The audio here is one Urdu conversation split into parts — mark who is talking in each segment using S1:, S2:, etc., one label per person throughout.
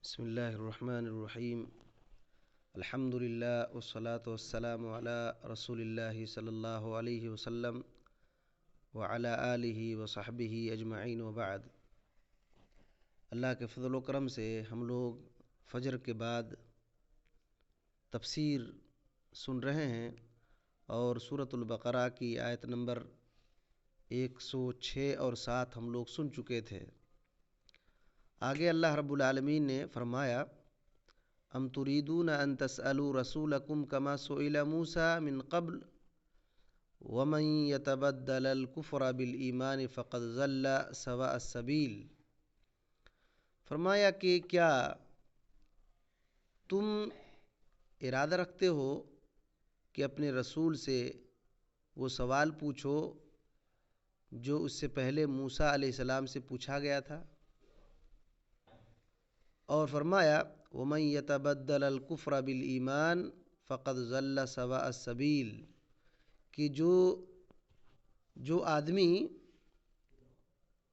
S1: بسم اللہ الرحمن الرحیم الحمد للہ والصلاة والسلام علی رسول اللہ صلی اللہ علیہ وسلم وعلی آلہ وصحبہ اجمعین وبعد۔ اللہ کے فضل و کرم سے ہم لوگ فجر کے بعد تفسیر سن رہے ہیں اور سورۃ البقرہ کی آیت نمبر 106 اور 7 ہم لوگ سن چکے تھے۔ آگے اللہ رب العالمین نے فرمایا ام تريدون ان تسألوا رسولكم كما سئل موسى من قبل ومن يتبدل الكفر بالایمان فقد ضل سواء السبیل۔ فرمایا کہ کیا تم ارادہ رکھتے ہو کہ اپنے رسول سے وہ سوال پوچھو جو اس سے پہلے موسیٰ علیہ السلام سے پوچھا گیا تھا، اور فرمایا وَمَن يَتَبَدَّلَ الْكُفْرَ بِالْإِيمَانِ فَقَدْ ضَلَّ سَوَاءَ السَّبِيلِ، کہ جو آدمی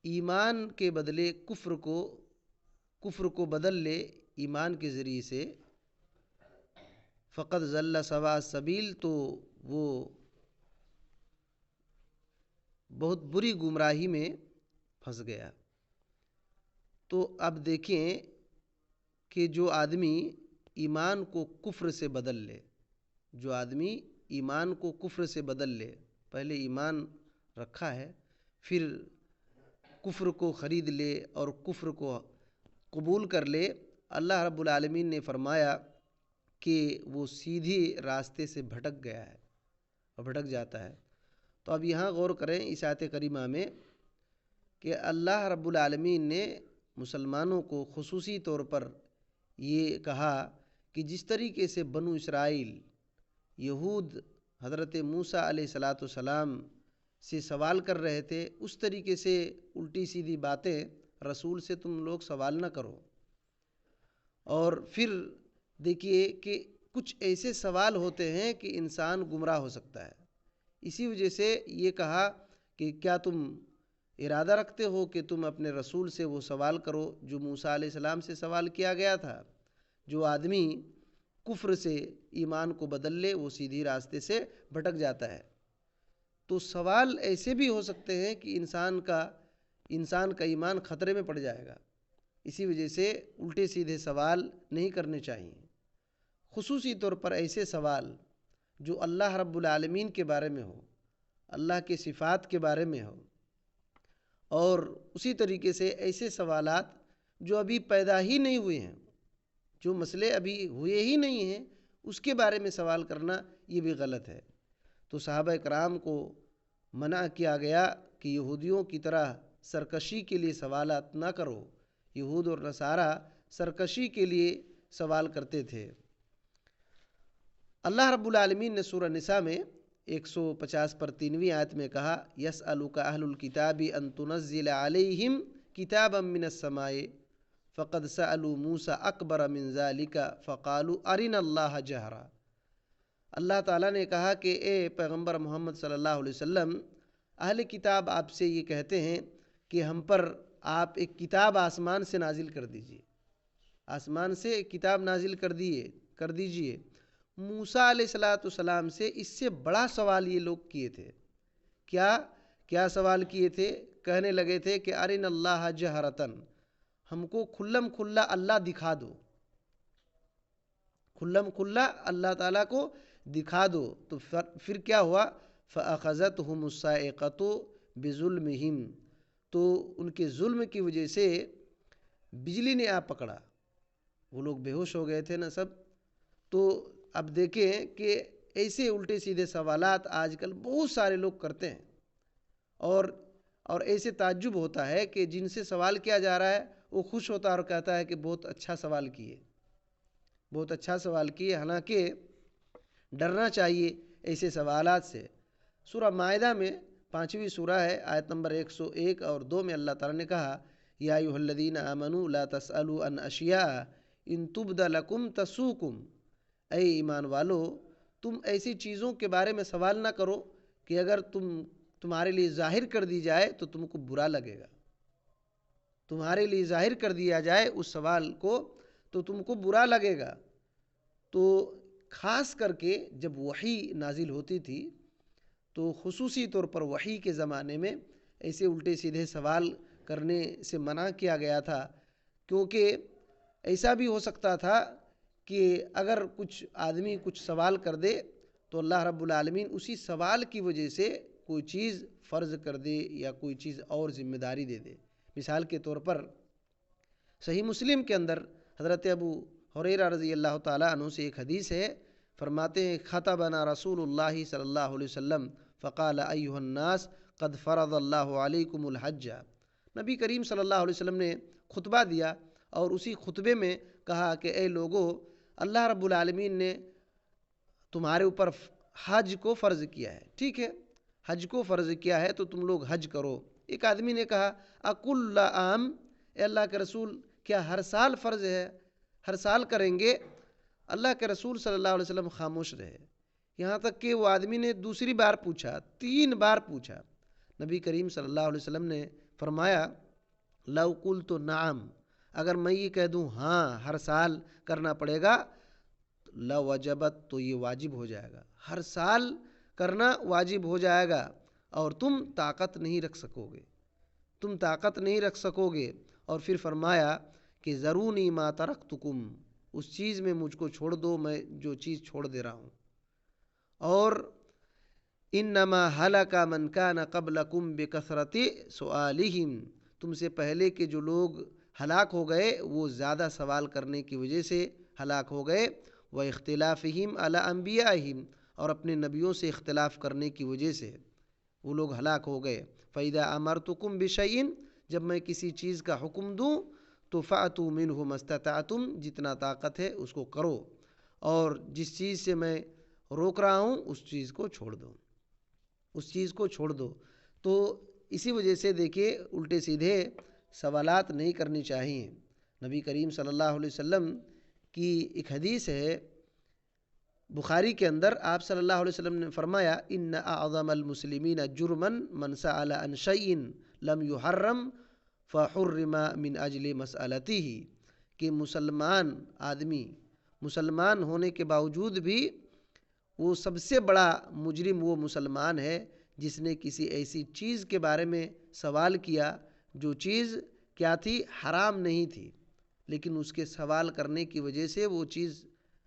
S1: ایمان کے بدلے کفر کو بدل لے ایمان کے ذریعے سے، فقد ضل سواء السبیل، تو وہ بہت بری گمراہی میں پھنس گیا۔ تو اب دیکھیں کہ جو آدمی ایمان کو کفر سے بدل لے، پہلے ایمان رکھا ہے پھر کفر کو خرید لے اور کفر کو قبول کر لے، اللہ رب العالمین نے فرمایا کہ وہ سیدھی راستے سے بھٹک گیا ہے اور بھٹک جاتا ہے۔ تو اب یہاں غور کریں اس آیت کریمہ میں کہ اللہ رب العالمین نے مسلمانوں کو خصوصی طور پر یہ کہا کہ جس طریقے سے بنو اسرائیل یہود حضرت موسیٰ علیہ السلام سے سوال کر رہے تھے، اس طریقے سے الٹی سیدھی باتیں رسول سے تم لوگ سوال نہ کرو۔ اور پھر دیکھیے کہ کچھ ایسے سوال ہوتے ہیں کہ انسان گمراہ ہو سکتا ہے، اسی وجہ سے یہ کہا کہ کیا تم ارادہ رکھتے ہو کہ تم اپنے رسول سے وہ سوال کرو جو موسیٰ علیہ السلام سے سوال کیا گیا تھا۔ جو آدمی کفر سے ایمان کو بدل لے وہ سیدھی راستے سے بھٹک جاتا ہے۔ تو سوال ایسے بھی ہو سکتے ہیں کہ انسان کا ایمان خطرے میں پڑ جائے گا، اسی وجہ سے الٹے سیدھے سوال نہیں کرنے چاہیے، خصوصی طور پر ایسے سوال جو اللہ رب العالمین کے بارے میں ہو، اللہ کے صفات کے بارے میں ہو، اور اسی طریقے سے ایسے سوالات جو ابھی پیدا ہی نہیں ہوئے ہیں، جو مسئلے ابھی ہوئے ہی نہیں ہیں، اس کے بارے میں سوال کرنا یہ بھی غلط ہے۔ تو صحابہ کرام کو منع کیا گیا کہ یہودیوں کی طرح سرکشی کے لیے سوالات نہ کرو۔ یہود اور نصارہ سرکشی کے لیے سوال کرتے تھے۔ اللہ رب العالمین نے سورہ نساء میں 150 پر 3ویں آیت میں کہا یسألک اہل الکتاب ان تنزل علیہم کتابا من السماء فقد سألوا موسیٰ اکبر من ذلک فقالوا ارنا اللہ جہرا۔ اللہ تعالیٰ نے کہا کہ اے پیغمبر محمد صلی اللہ علیہ وسلم، اہل کتاب آپ سے یہ کہتے ہیں کہ ہم پر آپ ایک کتاب آسمان سے نازل کر دیجئے، آسمان سے ایک کتاب نازل کر دیجئے۔ موسیٰ علیہ السلام سے اس سے بڑا سوال یہ لوگ کیے تھے۔ کیا سوال کیے تھے؟ کہنے لگے تھے کہ ارنا اللہ جہرتن، ہم کو کھلم کھلا اللہ دکھا دو، کھلم کھلا اللہ تعالیٰ کو دکھا دو۔ تو پھر کیا ہوا؟ فَأَخَذَتْهُمُ الصَّاعِقَةُ بِظُلْمِهِمْ، تو ان کے ظلم کی وجہ سے بجلی نے آ پکڑا، وہ لوگ بے ہوش ہو گئے تھے نا سب۔ تو اب دیکھیں کہ ایسے الٹے سیدھے سوالات آج کل بہت سارے لوگ کرتے ہیں، اور ایسے تعجب ہوتا ہے کہ جن سے سوال کیا جا رہا ہے وہ خوش ہوتا ہے اور کہتا ہے کہ بہت اچھا سوال کیے، بہت اچھا سوال کیے۔ حالانکہ ڈرنا چاہیے ایسے سوالات سے۔ سورہ مائدہ میں 5ویں سورہ ہے، آیت نمبر 101 اور 2 میں اللہ تعالیٰ نے کہا یا ایھا الذین آمنوا لا تسألوا عن اشیاء ان تبد لکم تسؤکم، اے ایمان والو تم ایسی چیزوں کے بارے میں سوال نہ کرو کہ اگر تمہارے لیے ظاہر کر دی جائے تو تم کو برا لگے گا، تمہارے لیے ظاہر کر دیا جائے اس سوال کو تو تم کو برا لگے گا۔ تو خاص کر کے جب وحی نازل ہوتی تھی تو خصوصی طور پر وحی کے زمانے میں ایسے الٹے سیدھے سوال کرنے سے منع کیا گیا تھا، کیونکہ ایسا بھی ہو سکتا تھا کہ اگر کچھ آدمی کچھ سوال کر دے تو اللہ رب العالمین اسی سوال کی وجہ سے کوئی چیز فرض کر دے یا کوئی چیز اور ذمہ داری دے دے۔ مثال کے طور پر صحیح مسلم کے اندر حضرت ابو ہریرہ رضی اللہ تعالیٰ عنہ سے ایک حدیث ہے، فرماتے ہیں خطبنا رسول اللہ صلی اللہ علیہ وسلم فقال ایھا الناس قد فرض اللہ علیکم الحج۔ نبی کریم صلی اللہ علیہ وسلم نے خطبہ دیا اور اسی خطبے میں کہا کہ اے لوگو، اللہ رب العالمین نے تمہارے اوپر حج کو فرض کیا ہے، ٹھیک ہے، حج کو فرض کیا ہے تو تم لوگ حج کرو۔ ایک آدمی نے کہا اکل عام، اے اللہ کے رسول کیا ہر سال فرض ہے، ہر سال کریں گے؟ اللہ کے رسول صلی اللہ علیہ وسلم خاموش رہے، یہاں تک کہ وہ آدمی نے دوسری بار پوچھا، 3 بار پوچھا۔ نبی کریم صلی اللہ علیہ وسلم نے فرمایا لو قلت نعم، اگر میں یہ کہہ دوں ہاں ہر سال کرنا پڑے گا، لوجبت، تو یہ واجب ہو جائے گا، ہر سال کرنا واجب ہو جائے گا اور تم طاقت نہیں رکھ سکو گے، تم طاقت نہیں رکھ سکو گے۔ اور پھر فرمایا کہ ذرونی ما ترکتکم، اس چیز میں مجھ کو چھوڑ دو، میں جو چیز چھوڑ دے رہا ہوں۔ اور انما ہلک من کان قبلکم بکثرت سؤالہم، تم سے پہلے کے جو لوگ ہلاک ہو گئے وہ زیادہ سوال کرنے کی وجہ سے ہلاک ہو گئے، واختلافہم علی انبیائہم، اور اپنے نبیوں سے اختلاف کرنے کی وجہ سے وہ لوگ ہلاک ہو گئے۔ فَإِذَا أَمَرْتُكُمْ بِشَيْءٍ، جب میں کسی چیز کا حکم دوں تو فَأْتُوا مِنْهُ مَا اسْتَطَعْتُمْ، جتنا طاقت ہے اس کو کرو، اور جس چیز سے میں روک رہا ہوں اس چیز کو چھوڑ دو، اس چیز کو چھوڑ دو۔ تو اسی وجہ سے دیکھیے الٹے سیدھے سوالات نہیں کرنی چاہیے۔ نبی کریم صلی اللہ علیہ وسلم کی ایک حدیث ہے بخاری کے اندر، آپ صلی اللہ علیہ وسلم نے فرمایا ان اعظم المسلمین جرما من سأل عن شیء لم یحرم فحرم من اجل مسألته، کہ مسلمان آدمی مسلمان ہونے کے باوجود بھی وہ سب سے بڑا مجرم وہ مسلمان ہے جس نے کسی ایسی چیز کے بارے میں سوال کیا جو چیز کیا تھی، حرام نہیں تھی، لیکن اس کے سوال کرنے کی وجہ سے وہ چیز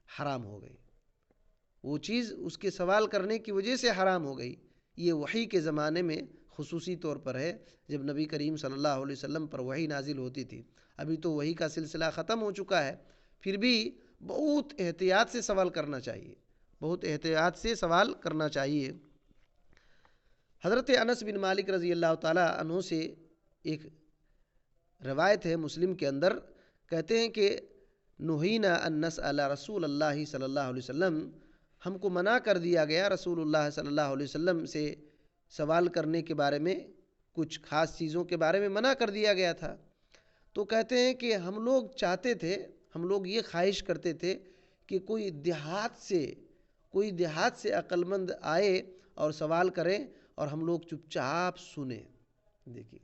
S1: حرام ہو گئی، وہ چیز اس کے سوال کرنے کی وجہ سے حرام ہو گئی۔ یہ وحی کے زمانے میں خصوصی طور پر ہے، جب نبی کریم صلی اللہ علیہ وسلم پر وحی نازل ہوتی تھی۔ ابھی تو وحی کا سلسلہ ختم ہو چکا ہے، پھر بھی بہت احتیاط سے سوال کرنا چاہیے، بہت احتیاط سے سوال کرنا چاہیے۔ حضرت انس بن مالک رضی اللہ تعالیٰ عنہ سے ایک روایت ہے مسلم کے اندر، کہتے ہیں کہ نہینا ان نسأل رسول اللہ صلی اللہ علیہ وسلم، ہم کو منع کر دیا گیا رسول اللہ صلی اللہ علیہ وسلم سے سوال کرنے کے بارے میں، کچھ خاص چیزوں کے بارے میں منع کر دیا گیا تھا۔ تو کہتے ہیں کہ ہم لوگ چاہتے تھے، ہم لوگ یہ خواہش کرتے تھے کہ کوئی دیہات سے عقل مند آئے اور سوال کریں اور ہم لوگ چپ چاپ سنیں۔ دیکھیے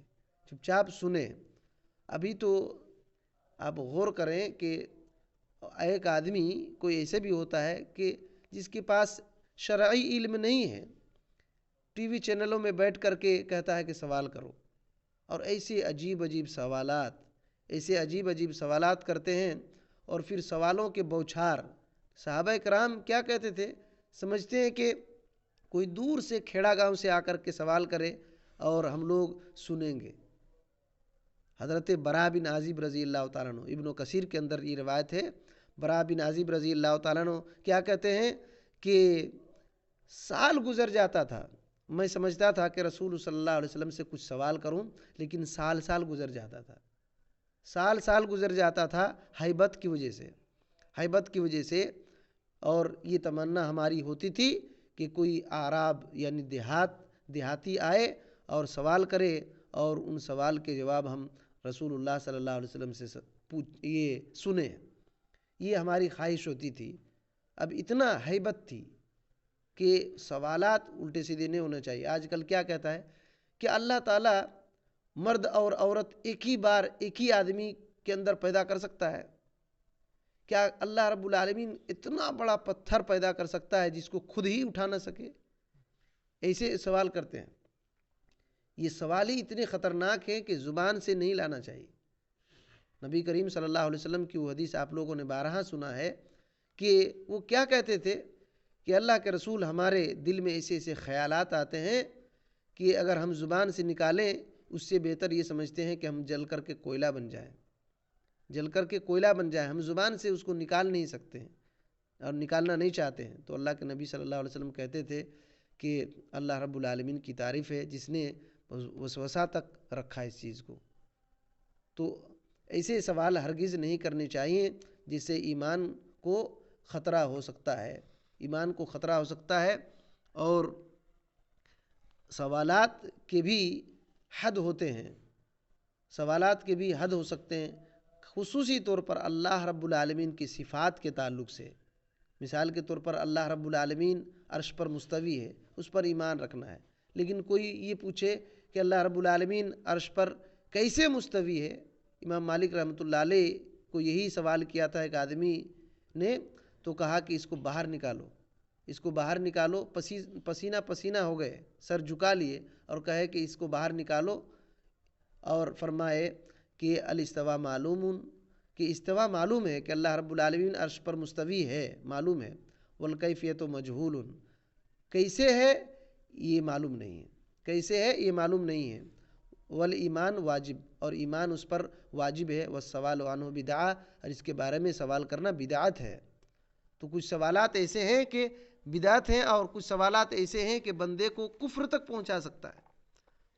S1: چپ چاپ سنیں۔ ابھی تو آپ غور کریں کہ ایک آدمی کوئی ایسے بھی ہوتا ہے کہ جس کے پاس شرعی علم نہیں ہے، ٹی وی چینلوں میں بیٹھ کر کے کہتا ہے کہ سوال کرو، اور ایسے عجیب عجیب سوالات کرتے ہیں، اور پھر سوالوں کے بوچھار۔ صحابہ کرام کیا کہتے تھے؟ سمجھتے ہیں کہ کوئی دور سے کھیڑا گاؤں سے آ کر کے سوال کرے اور ہم لوگ سنیں گے۔ حضرت برا بن عازب رضی اللہ تعالیٰ عنہ، ابن کثیر کے اندر یہ روایت ہے، برا بن عازب رضی اللہ تعالیٰ عنہ کیا کہتے ہیں کہ سال گزر جاتا تھا، میں سمجھتا تھا کہ رسول صلی اللہ علیہ وسلم سے کچھ سوال کروں، لیکن سال گزر جاتا تھا، سال گزر جاتا تھا ہیبت کی وجہ سے۔ اور یہ تمنا ہماری ہوتی تھی کہ کوئی اعراب یعنی دیہاتی آئے اور سوال کرے، اور ان سوال کے جواب ہم رسول اللہ صلی اللہ علیہ وسلم سے یہ سنیں، یہ ہماری خواہش ہوتی تھی۔ اب اتنا ہیبت تھی کہ سوالات الٹے سیدھے نہیں ہونے چاہیے۔ آج کل کیا کہتا ہے کہ اللہ تعالیٰ مرد اور عورت ایک ہی بار ایک ہی آدمی کے اندر پیدا کر سکتا ہے، کیا اللہ رب العالمین اتنا بڑا پتھر پیدا کر سکتا ہے جس کو خود ہی اٹھا نہ سکے؟ ایسے سوال کرتے ہیں۔ یہ سوال ہی اتنے خطرناک ہیں کہ زبان سے نہیں لانا چاہیے۔ نبی کریم صلی اللہ علیہ وسلم کی وہ حدیث آپ لوگوں نے بارہا سنا ہے کہ وہ کیا کہتے تھے کہ اللہ کے رسول، ہمارے دل میں ایسے ایسے خیالات آتے ہیں کہ اگر ہم زبان سے نکالیں اس سے بہتر یہ سمجھتے ہیں کہ ہم جل کر کے کوئلہ بن جائیں، جل کر کے کوئلہ بن جائیں، ہم زبان سے اس کو نکال نہیں سکتے ہیں اور نکالنا نہیں چاہتے ہیں۔ تو اللہ کے نبی صلی اللہ علیہ وسلم کہتے تھے کہ اللہ رب العالمین کی تعریف ہے جس نے وسوسہ تک رکھا اس چیز کو۔ تو ایسے سوال ہرگز نہیں کرنے چاہیے جس سے ایمان کو خطرہ ہو سکتا ہے، ایمان کو خطرہ ہو سکتا ہے۔ اور سوالات کے بھی حد ہوتے ہیں، سوالات کے بھی حد ہو سکتے ہیں، خصوصی طور پر اللہ رب العالمین کی صفات کے تعلق سے۔ مثال کے طور پر اللہ رب العالمین عرش پر مستوی ہے، اس پر ایمان رکھنا ہے۔ لیکن کوئی یہ پوچھے کہ اللہ رب العالمین عرش پر کیسے مستوی ہے؟ امام مالک رحمۃ اللہ علیہ کو یہی سوال کیا تھا ایک آدمی نے، تو کہا کہ اس کو باہر نکالو، اس کو باہر نکالو۔ پسینہ پسینہ ہو گئے، سر جھکا لیے اور کہے کہ اس کو باہر نکالو، اور فرمائے کہ الاستوا معلوم، کہ استوا معلوم ہے کہ اللہ رب العالمین عرش پر مستوی ہے، معلوم ہے، والکیفیت مجہول، کیسے ہے یہ معلوم نہیں ہے، کیسے ہے یہ معلوم نہیں ہے۔ والایمان واجب، اور ایمان اس پر واجب ہے۔ والسوال عنہ بدعہ، اور اس کے بارے میں سوال کرنا بدعت ہے۔ تو کچھ سوالات ایسے ہیں کہ بدعت ہیں، اور کچھ سوالات ایسے ہیں کہ بندے کو کفر تک پہنچا سکتا ہے،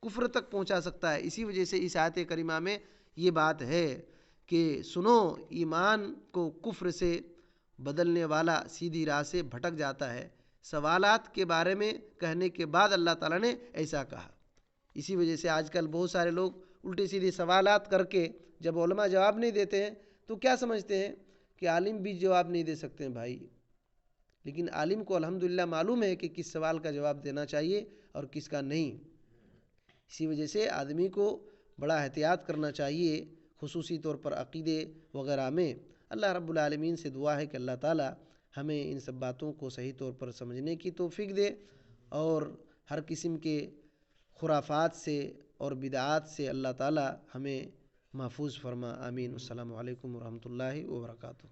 S1: کفر تک پہنچا سکتا ہے۔ اسی وجہ سے اس آیت کریمہ میں یہ بات ہے کہ سنو، ایمان کو کفر سے بدلنے والا سیدھی راہ سے بھٹک جاتا ہے۔ سوالات کے بارے میں کہنے کے بعد اللہ تعالیٰ نے ایسا کہا۔ اسی وجہ سے آج کل بہت سارے لوگ الٹے سیدھے سوالات کر کے جب علماء جواب نہیں دیتے ہیں تو کیا سمجھتے ہیں کہ عالم بھی جواب نہیں دے سکتے ہیں بھائی۔ لیکن عالم کو الحمدللہ معلوم ہے کہ کس سوال کا جواب دینا چاہیے اور کس کا نہیں۔ اسی وجہ سے آدمی کو بڑا احتیاط کرنا چاہیے، خصوصی طور پر عقیدے وغیرہ میں۔ اللہ رب العالمین سے دعا ہے کہ اللہ تعالی ہمیں ان سب باتوں کو صحیح طور پر سمجھنے کی توفیق دے، اور ہر قسم کے خرافات سے اور بدعات سے اللہ تعالی ہمیں محفوظ فرما۔ آمین۔ السلام علیکم ورحمۃ اللہ وبرکاتہ۔